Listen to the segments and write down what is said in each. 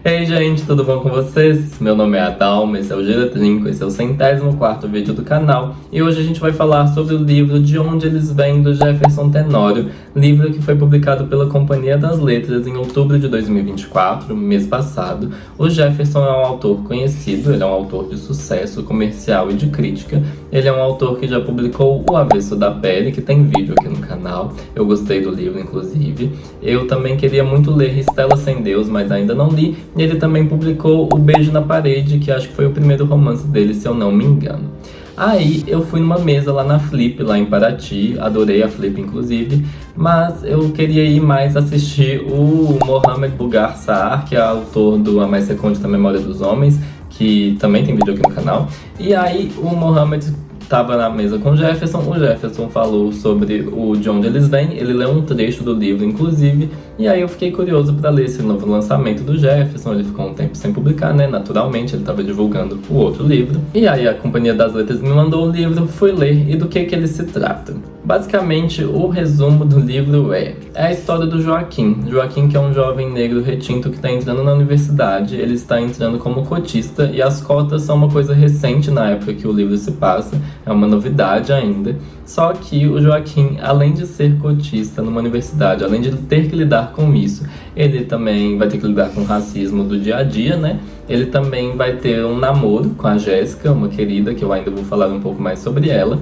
Ei gente, tudo bom com vocês? Meu nome é Adalma, esse é o Giratrinco, esse é o 104º vídeo do canal e hoje a gente vai falar sobre o livro De Onde Eles Vêm, do Jefferson Tenório, livro que foi publicado pela Companhia das Letras em outubro de 2024, mês passado. O Jefferson é um autor conhecido, ele é um autor de sucesso comercial e de crítica. Ele é um autor que já publicou O Avesso da Pele, que tem vídeo aqui no canal. Eu gostei do livro, inclusive. Eu também queria muito ler Estela Sem Deus, mas ainda não li. E ele também publicou O Beijo na Parede, que acho que foi o primeiro romance dele, se eu não me engano. Aí eu fui numa mesa lá na Flip, lá em Paraty, adorei a Flip inclusive, mas eu queria ir mais assistir o Mohamed Bougar Sarr, que é autor do A Mais Recôndita Memória dos Homens, que também tem vídeo aqui no canal. E aí o Mohamed estava na mesa com o Jefferson falou sobre o De Onde Eles Vêm, ele leu um trecho do livro inclusive, e aí eu fiquei curioso para ler esse novo lançamento do Jefferson. Ele ficou um tempo sem publicar, né, naturalmente, ele estava divulgando o outro livro, e aí a Companhia das Letras me mandou o livro, fui ler, e do que ele se trata? Basicamente, o resumo do livro é a história do Joaquim, que é um jovem negro retinto que está entrando na universidade. Ele está entrando como cotista e as cotas são uma coisa recente na época que o livro se passa, é uma novidade ainda. Só que o Joaquim, além de ser cotista numa universidade, além de ter que lidar com isso, ele também vai ter que lidar com o racismo do dia a dia, né? Ele também vai ter um namoro com a Jéssica, uma querida, que eu ainda vou falar um pouco mais sobre ela.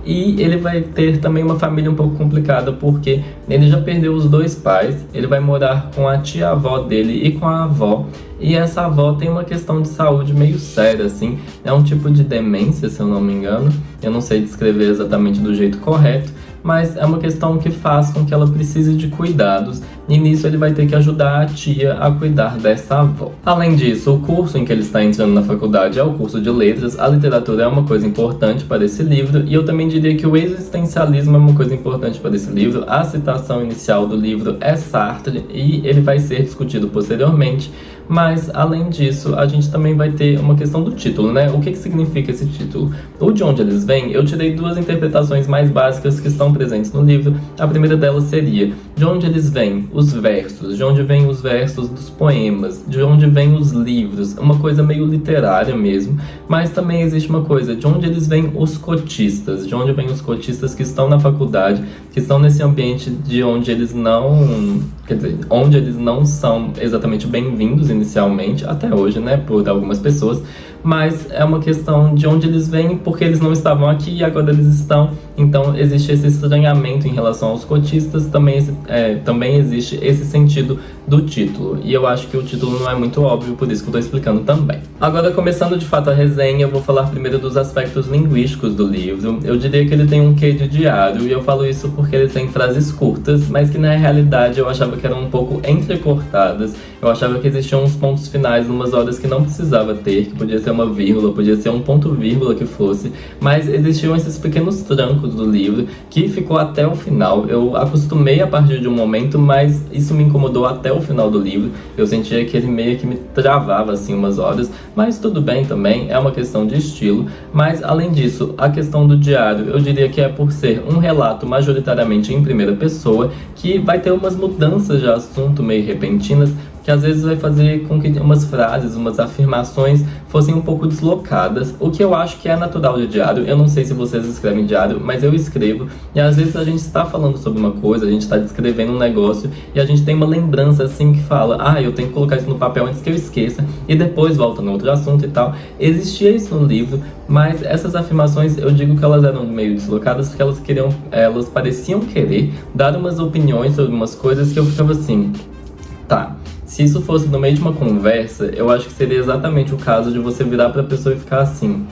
E ele vai ter também uma família um pouco complicada, porque ele já perdeu os dois pais, ele vai morar com a tia-avó dele e com a avó, e essa avó tem uma questão de saúde meio séria, assim, é um tipo de demência, se eu não me engano, eu não sei descrever exatamente do jeito correto, mas é uma questão que faz com que ela precise de cuidados, e nisso ele vai ter que ajudar a tia a cuidar dessa avó. Além disso, o curso em que ele está entrando na faculdade é o curso de letras, a literatura é uma coisa importante para esse livro, e eu também diria que o existencialismo é uma coisa importante para esse livro. A citação inicial do livro é Sartre, e ele vai ser discutido posteriormente. Mas, além disso, a gente também vai ter uma questão do título, né? O que significa esse título? O De Onde Eles Vêm, eu tirei duas interpretações mais básicas que estão presentes no livro. A primeira delas seria: de onde eles vêm? Os versos. De onde vêm os versos dos poemas? De onde vêm os livros? Uma coisa meio literária mesmo. Mas também existe uma coisa: de onde eles vêm os cotistas? De onde vêm os cotistas que estão na faculdade, que estão nesse ambiente de onde eles não... Quer dizer, onde eles não são exatamente bem-vindos inicialmente, até hoje, né, por algumas pessoas, mas é uma questão de onde eles vêm, porque eles não estavam aqui e agora eles estão, então existe esse estranhamento em relação aos cotistas, também existe esse sentido do título, e eu acho que o título não é muito óbvio, por isso que eu estou explicando também. Agora, começando de fato a resenha, eu vou falar primeiro dos aspectos linguísticos do livro. Eu diria que ele tem um quê de diário, e eu falo isso porque ele tem frases curtas, mas que na realidade eu achava que eram um pouco entrecortadas. Eu achava que existiam uns pontos finais, numas horas que não precisava ter, que podia ser uma vírgula, podia ser um ponto vírgula que fosse, mas existiam esses pequenos trancos do livro que ficou até o final. Eu acostumei a partir de um momento, mas isso me incomodou até o final do livro. Eu sentia que ele meio que me travava assim umas horas, mas tudo bem também, é uma questão de estilo. Mas além disso, a questão do diário, eu diria que é por ser um relato majoritariamente em primeira pessoa, que vai ter umas mudanças de assunto meio repentinas, que às vezes vai fazer com que umas frases, umas afirmações fossem um pouco deslocadas, o que eu acho que é natural de diário. Eu não sei se vocês escrevem diário, mas eu escrevo, e às vezes a gente está falando sobre uma coisa, a gente está descrevendo um negócio, e a gente tem uma lembrança assim que fala: ah, eu tenho que colocar isso no papel antes que eu esqueça, e depois volta no outro assunto e tal. Existia isso no livro, mas essas afirmações eu digo que elas eram meio deslocadas, porque elas pareciam querer dar umas opiniões sobre umas coisas que eu ficava assim, tá. Se isso fosse no meio de uma conversa, eu acho que seria exatamente o caso de você virar pra pessoa e ficar assim: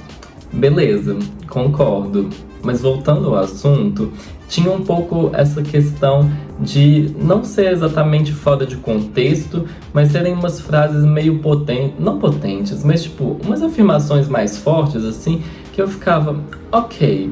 beleza, concordo. Mas voltando ao assunto, tinha um pouco essa questão de não ser exatamente fora de contexto, mas serem umas frases meio potentes, não potentes, mas tipo, umas afirmações mais fortes assim, que eu ficava, ok.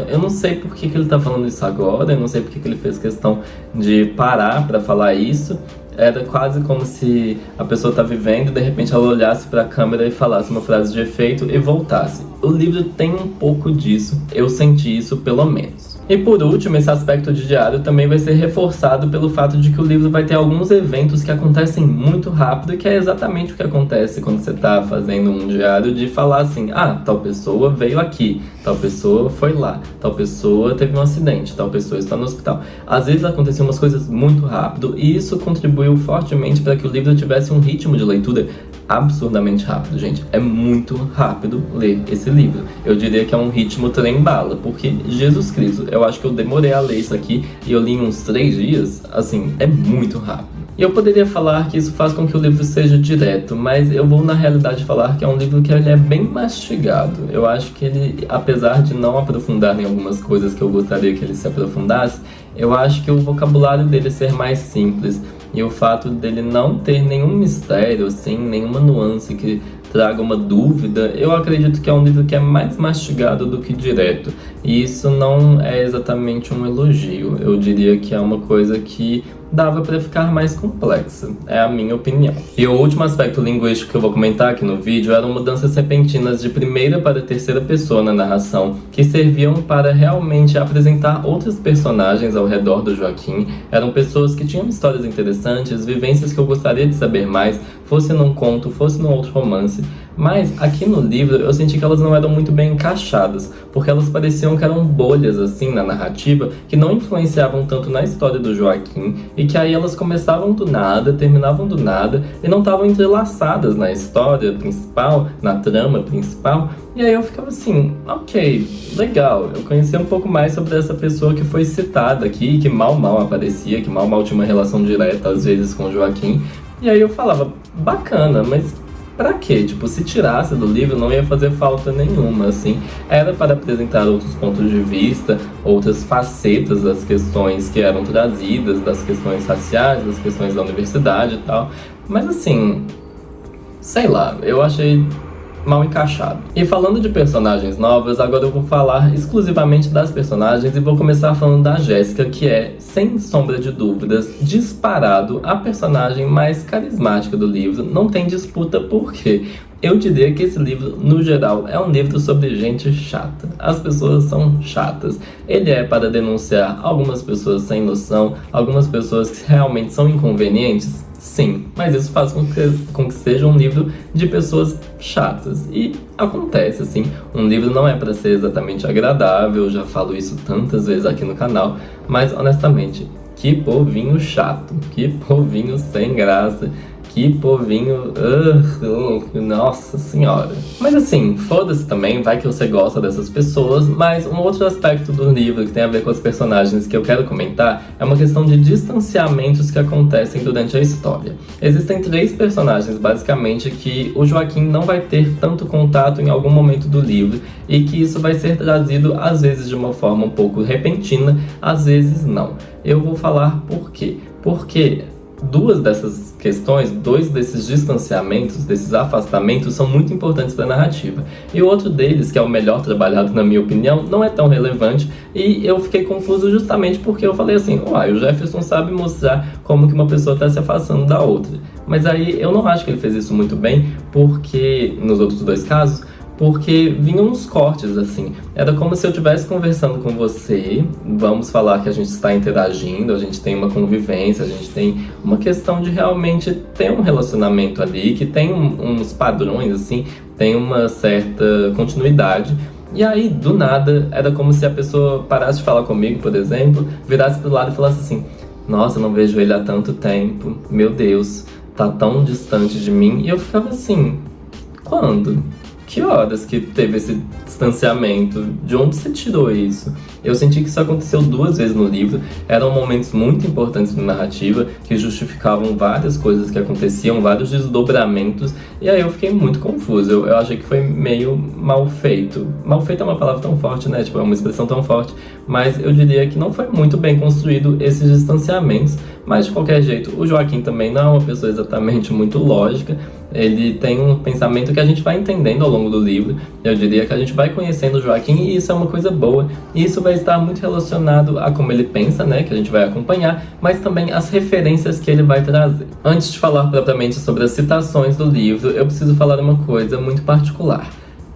Eu não sei por que ele tá falando isso agora, eu não sei por que ele fez questão de parar pra falar isso. Era quase como se a pessoa tá vivendo e de repente ela olhasse pra câmera e falasse uma frase de efeito e voltasse. O livro tem um pouco disso, eu senti isso pelo menos. E por último, esse aspecto de diário também vai ser reforçado pelo fato de que o livro vai ter alguns eventos que acontecem muito rápido, e que é exatamente o que acontece quando você tá fazendo um diário, de falar assim, tal pessoa veio aqui, tal pessoa foi lá, tal pessoa teve um acidente, tal pessoa está no hospital. Às vezes aconteciam umas coisas muito rápido, e isso contribuiu fortemente para que o livro tivesse um ritmo de leitura absurdamente rápido, gente. É muito rápido ler esse livro. Eu diria que é um ritmo trem-bala, porque Jesus Cristo, eu acho que eu demorei a ler isso aqui e eu li em uns 3 dias, assim, é muito rápido. E eu poderia falar que isso faz com que o livro seja direto, mas eu vou na realidade falar que é um livro que ele é bem mastigado. Eu acho que ele, apesar de não aprofundar em algumas coisas que eu gostaria que ele se aprofundasse, eu acho que o vocabulário dele ser mais simples e o fato dele não ter nenhum mistério, assim, nenhuma nuance que traga uma dúvida, eu acredito que é um livro que é mais mastigado do que direto. E isso não é exatamente um elogio, eu diria que é uma coisa que dava para ficar mais complexa, é a minha opinião. E o último aspecto linguístico que eu vou comentar aqui no vídeo eram mudanças repentinas de primeira para terceira pessoa na narração, que serviam para realmente apresentar outros personagens ao redor do Joaquim. Eram pessoas que tinham histórias interessantes, vivências que eu gostaria de saber mais, fosse num conto, fosse num outro romance. Mas aqui no livro eu senti que elas não eram muito bem encaixadas, porque elas pareciam que eram bolhas assim na narrativa, que não influenciavam tanto na história do Joaquim, e que aí elas começavam do nada, terminavam do nada, e não estavam entrelaçadas na história principal, na trama principal. E aí eu ficava assim, ok, legal, eu conheci um pouco mais sobre essa pessoa que foi citada aqui, que mal aparecia, que mal tinha uma relação direta às vezes com o Joaquim. E aí eu falava, bacana, mas pra quê? Tipo, se tirasse do livro não ia fazer falta nenhuma, assim. Era para apresentar outros pontos de vista, outras facetas das questões que eram trazidas, das questões raciais, das questões da universidade e tal. Mas assim, sei lá, eu achei mal encaixado. E falando de personagens novas, agora eu vou falar exclusivamente das personagens e vou começar falando da Jéssica, que é, sem sombra de dúvidas, disparado a personagem mais carismática do livro. Não tem disputa, porque eu diria que esse livro, no geral, é um livro sobre gente chata. As pessoas são chatas. Ele é para denunciar algumas pessoas sem noção, algumas pessoas que realmente são inconvenientes. Sim, mas isso faz com que seja um livro de pessoas chatas. E acontece, assim, um livro não é para ser exatamente agradável, eu já falo isso tantas vezes aqui no canal, mas honestamente, que povinho chato, que povinho sem graça, que povinho... nossa senhora. Mas assim, foda-se também, vai que você gosta dessas pessoas. Mas um outro aspecto do livro que tem a ver com os personagens que eu quero comentar é uma questão de distanciamentos que acontecem durante a história. Existem 3 personagens, basicamente, que o Joaquim não vai ter tanto contato em algum momento do livro, e que isso vai ser trazido às vezes de uma forma um pouco repentina, às vezes não. Eu vou falar por quê. Porque 2 dessas questões, 2 desses distanciamentos, desses afastamentos, são muito importantes para a narrativa. E o outro deles, que é o melhor trabalhado na minha opinião, não é tão relevante, e eu fiquei confuso justamente porque eu falei assim, o Jefferson sabe mostrar como que uma pessoa está se afastando da outra. Mas aí eu não acho que ele fez isso muito bem, porque nos outros 2 casos, porque vinham uns cortes, assim. Era como se eu estivesse conversando com você, vamos falar que a gente está interagindo, a gente tem uma convivência, a gente tem uma questão de realmente ter um relacionamento ali, que tem uns padrões, assim, tem uma certa continuidade. E aí, do nada, era como se a pessoa parasse de falar comigo, por exemplo, virasse pro lado e falasse assim, nossa, eu não vejo ele há tanto tempo, meu Deus, tá tão distante de mim. E eu ficava assim, quando? Que horas que teve esse distanciamento? De onde você tirou isso? Eu senti que isso aconteceu 2 vezes no livro. Eram momentos muito importantes da narrativa, que justificavam várias coisas que aconteciam, vários desdobramentos. E aí eu fiquei muito confuso. Eu achei que foi meio mal feito. Mal feito é uma palavra tão forte, né? Tipo, é uma expressão tão forte. Mas eu diria que não foi muito bem construído esses distanciamentos. Mas de qualquer jeito, o Joaquim também não é uma pessoa exatamente muito lógica. Ele tem um pensamento que a gente vai entendendo ao longo do livro. Eu diria que a gente vai conhecendo o Joaquim, e isso é uma coisa boa. E isso vai estar muito relacionado a como ele pensa, né, que a gente vai acompanhar, mas também as referências que ele vai trazer. Antes de falar propriamente sobre as citações do livro, eu preciso falar uma coisa muito particular.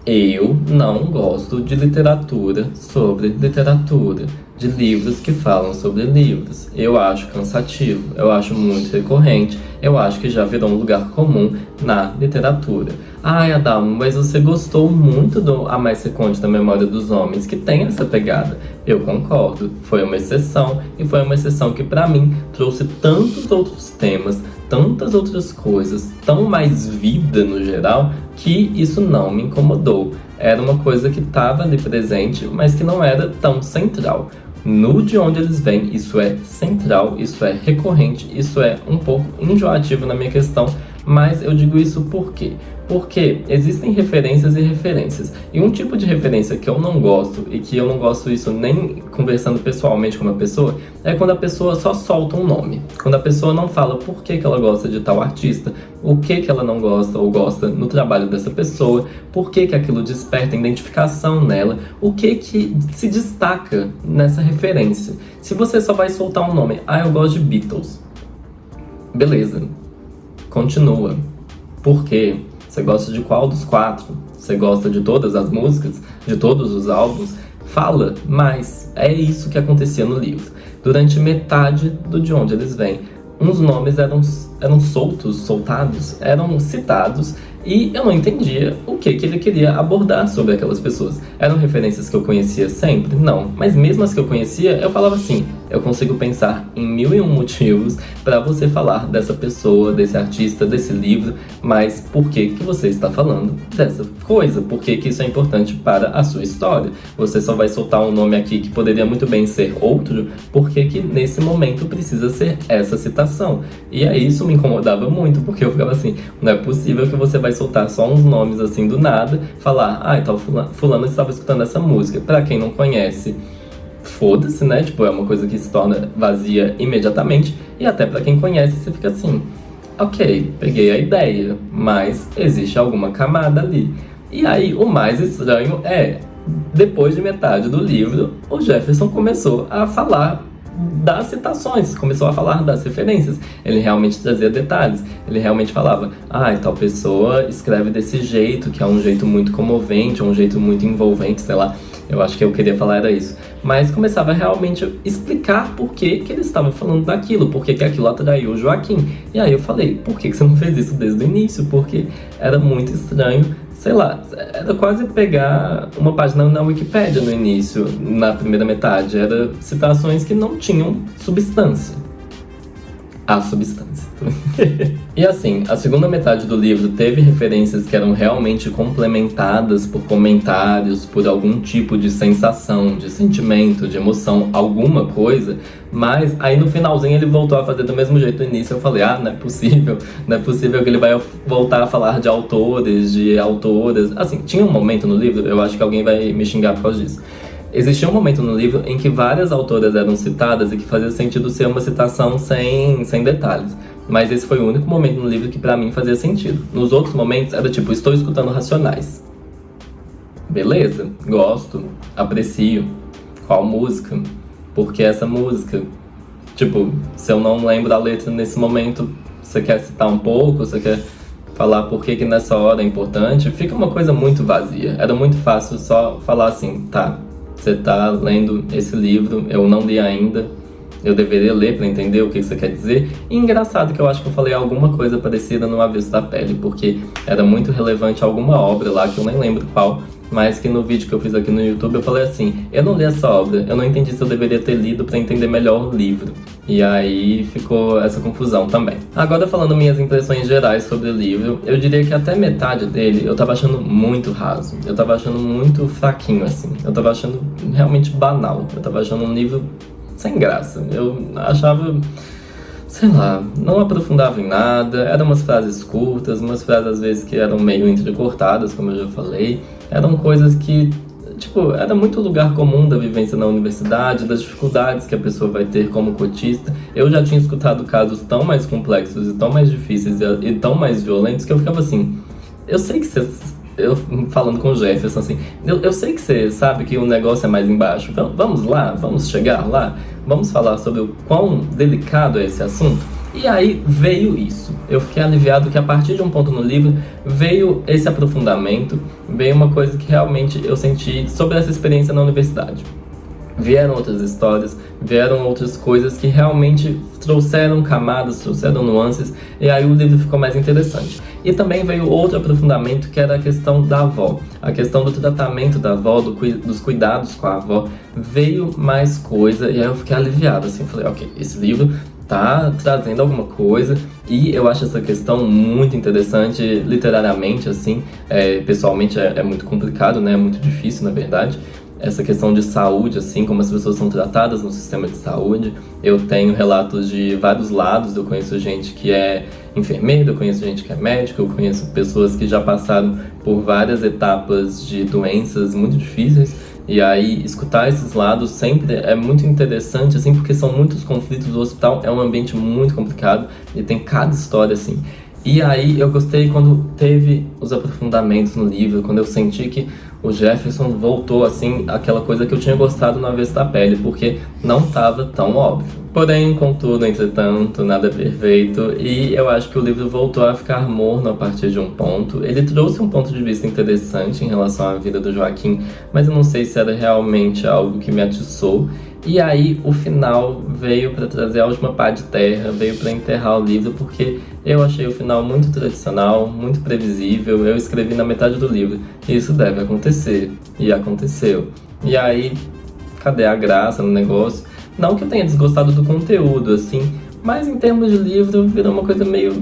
Eu não gosto de literatura sobre literatura. de livros que falam sobre livros. Eu acho cansativo, eu acho muito recorrente, eu acho que já virou um lugar comum na literatura. Ai, Adalmo, mas você gostou muito do A Mais Recôndita da Memória dos Homens, que tem essa pegada. Eu concordo, foi uma exceção, e foi uma exceção que pra mim trouxe tantos outros temas, tantas outras coisas, tão mais vida no geral, que isso não me incomodou. Era uma coisa que estava ali presente, mas que não era tão central. No De Onde Eles Vêm, isso é central, isso é recorrente, isso é um pouco enjoativo na minha questão, mas eu digo isso por quê? Porque existem referências e referências. E um tipo de referência que eu não gosto, e que eu não gosto isso nem conversando pessoalmente com uma pessoa, é quando a pessoa só solta um nome. Quando a pessoa não fala por que ela gosta de tal artista, o que ela não gosta ou gosta no trabalho dessa pessoa, por que aquilo desperta identificação nela, o que se destaca nessa referência. Se você só vai soltar um nome, eu gosto de Beatles. Beleza. Continua. Por quê? Você gosta de qual dos 4? Você gosta de todas as músicas? De todos os álbuns? Fala, mas é isso que acontecia no livro. Durante metade do De Onde Eles Vêm, uns nomes eram soltados, eram citados, e eu não entendia o que ele queria abordar sobre aquelas pessoas. Eram referências que eu conhecia sempre? Não. Mas mesmo as que eu conhecia, eu falava assim, eu consigo pensar em 1001 motivos para você falar dessa pessoa, desse artista, desse livro, mas por que você está falando dessa coisa? Por que isso é importante para a sua história? Você só vai soltar um nome aqui que poderia muito bem ser outro, porque que nesse momento precisa ser essa citação? E aí isso me incomodava muito, porque eu ficava assim, não é possível que você vai soltar só uns nomes assim do nada, falar, tal fulano estava escutando essa música. Pra quem não conhece, foda-se, né? Tipo, é uma coisa que se torna vazia imediatamente. E até pra quem conhece, você fica assim, ok, peguei a ideia, mas existe alguma camada ali. E aí, o mais estranho é, depois de metade do livro, o Jefferson começou a falar das citações, começou a falar das referências. Ele realmente trazia detalhes. Ele realmente falava, tal pessoa escreve desse jeito, que é um jeito muito comovente, um jeito muito envolvente, sei lá. Eu acho que eu queria falar era isso. Mas começava a realmente explicar por que ele estava falando daquilo, por que aquilo atraiu o Joaquim. E aí eu falei, por que você não fez isso desde o início? Porque era muito estranho. Sei lá, era quase pegar uma página na Wikipédia no início, na primeira metade. Era citações que não tinham substância. A substância. E assim, a segunda metade do livro teve referências que eram realmente complementadas por comentários, por algum tipo de sensação, de sentimento, de emoção, alguma coisa. Mas aí no finalzinho ele voltou a fazer do mesmo jeito no início. Eu falei, não é possível que ele vai voltar a falar de autores, de autoras. Assim, tinha um momento no livro, eu acho que alguém vai me xingar por causa disso. Existia um momento no livro em que várias autoras eram citadas e que fazia sentido ser uma citação sem detalhes. Mas esse foi o único momento no livro que pra mim fazia sentido. Nos outros momentos era tipo, estou escutando Racionais. Beleza, gosto, aprecio. Qual música? Por que essa música? Tipo, se eu não lembro a letra nesse momento, você quer citar um pouco? Você quer falar por que nessa hora é importante? Fica uma coisa muito vazia. Era muito fácil só falar assim, tá, você tá lendo esse livro, eu não li ainda, eu deveria ler para entender o que você quer dizer. E engraçado que eu acho que eu falei alguma coisa parecida no Avesso da Pele, porque era muito relevante alguma obra lá, que eu nem lembro qual, mas que no vídeo que eu fiz aqui no YouTube eu falei assim, eu não li essa obra, eu não entendi se eu deveria ter lido para entender melhor o livro. E aí ficou essa confusão também. Agora falando minhas impressões gerais sobre o livro, eu diria que até metade dele eu tava achando muito raso. Eu tava achando muito fraquinho, assim. Eu tava achando realmente banal. Eu tava achando um livro sem graça. Eu achava, sei lá, não aprofundava em nada. Eram umas frases curtas, umas frases às vezes que eram meio entrecortadas, como eu já falei. Eram coisas que, tipo, era muito lugar comum da vivência na universidade, das dificuldades que a pessoa vai ter como cotista. Eu já tinha escutado casos tão mais complexos e tão mais difíceis e tão mais violentos que eu ficava assim, eu sei que você... Eu falando com o Jefferson, assim, eu sei que você sabe que o negócio é mais embaixo. Então, vamos lá, vamos chegar lá, vamos falar sobre o quão delicado é esse assunto. E aí veio isso. Eu fiquei aliviado que a partir de um ponto no livro veio esse aprofundamento, veio uma coisa que realmente eu senti sobre essa experiência na universidade. vieram outras histórias, vieram outras coisas que realmente trouxeram camadas, trouxeram nuances, e aí o livro ficou mais interessante. E também veio outro aprofundamento, que era a questão da avó, a questão do tratamento da avó, dos cuidados com a avó. Veio mais coisa, e aí eu fiquei aliviado, assim, falei, ok, esse livro tá trazendo alguma coisa, e eu acho essa questão muito interessante literariamente, assim, pessoalmente é muito complicado, né, é muito difícil, na verdade, essa questão de saúde, assim, como as pessoas são tratadas no sistema de saúde. Eu tenho relatos de vários lados, eu conheço gente que é enfermeira, eu conheço gente que é médica, eu conheço pessoas que já passaram por várias etapas de doenças muito difíceis. E aí, escutar esses lados sempre é muito interessante, assim, porque são muitos conflitos. O hospital é um ambiente muito complicado e tem cada história, assim. E aí, eu gostei quando teve os aprofundamentos no livro, quando eu senti que o Jefferson voltou, assim, aquela coisa que eu tinha gostado no Avesso da Pele, porque não estava tão óbvio. Porém, contudo, entretanto, nada é perfeito, e eu acho que o livro voltou a ficar morno a partir de um ponto. Ele trouxe um ponto de vista interessante em relação à vida do Joaquim, mas eu não sei se era realmente algo que me atiçou. E aí, o final veio para trazer a última pá de terra, veio para enterrar o livro, porque eu achei o final muito tradicional, muito previsível. Eu escrevi na metade do livro, isso deve acontecer, e aconteceu. E aí, cadê a graça no negócio? Não que eu tenha desgostado do conteúdo, assim, mas em termos de livro, virou uma coisa meio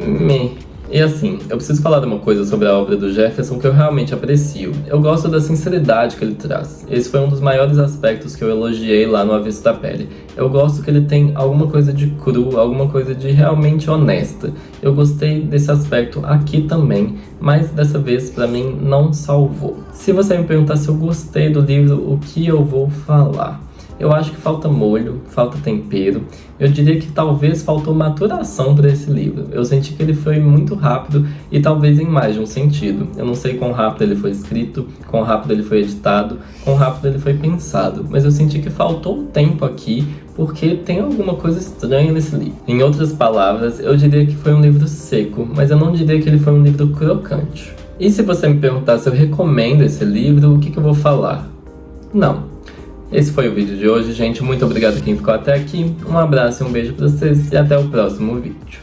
meh. E assim, eu preciso falar de uma coisa sobre a obra do Jefferson que eu realmente aprecio. Eu gosto da sinceridade que ele traz. Esse foi um dos maiores aspectos que eu elogiei lá no Avesso da Pele. Eu gosto que ele tem alguma coisa de cru, alguma coisa de realmente honesta. Eu gostei desse aspecto aqui também, mas dessa vez pra mim não salvou. Se você me perguntar se eu gostei do livro, o que eu vou falar? Eu acho que falta molho, falta tempero. Eu diria que talvez faltou maturação para esse livro. Eu senti que ele foi muito rápido e talvez em mais de um sentido. Eu não sei quão rápido ele foi escrito, quão rápido ele foi editado, quão rápido ele foi pensado. Mas eu senti que faltou tempo aqui porque tem alguma coisa estranha nesse livro. Em outras palavras, eu diria que foi um livro seco, mas eu não diria que ele foi um livro crocante. E se você me perguntar se eu recomendo esse livro, o que eu vou falar? Não. Esse foi o vídeo de hoje, gente. Muito obrigado a quem ficou até aqui. Um abraço e um beijo pra vocês e até o próximo vídeo.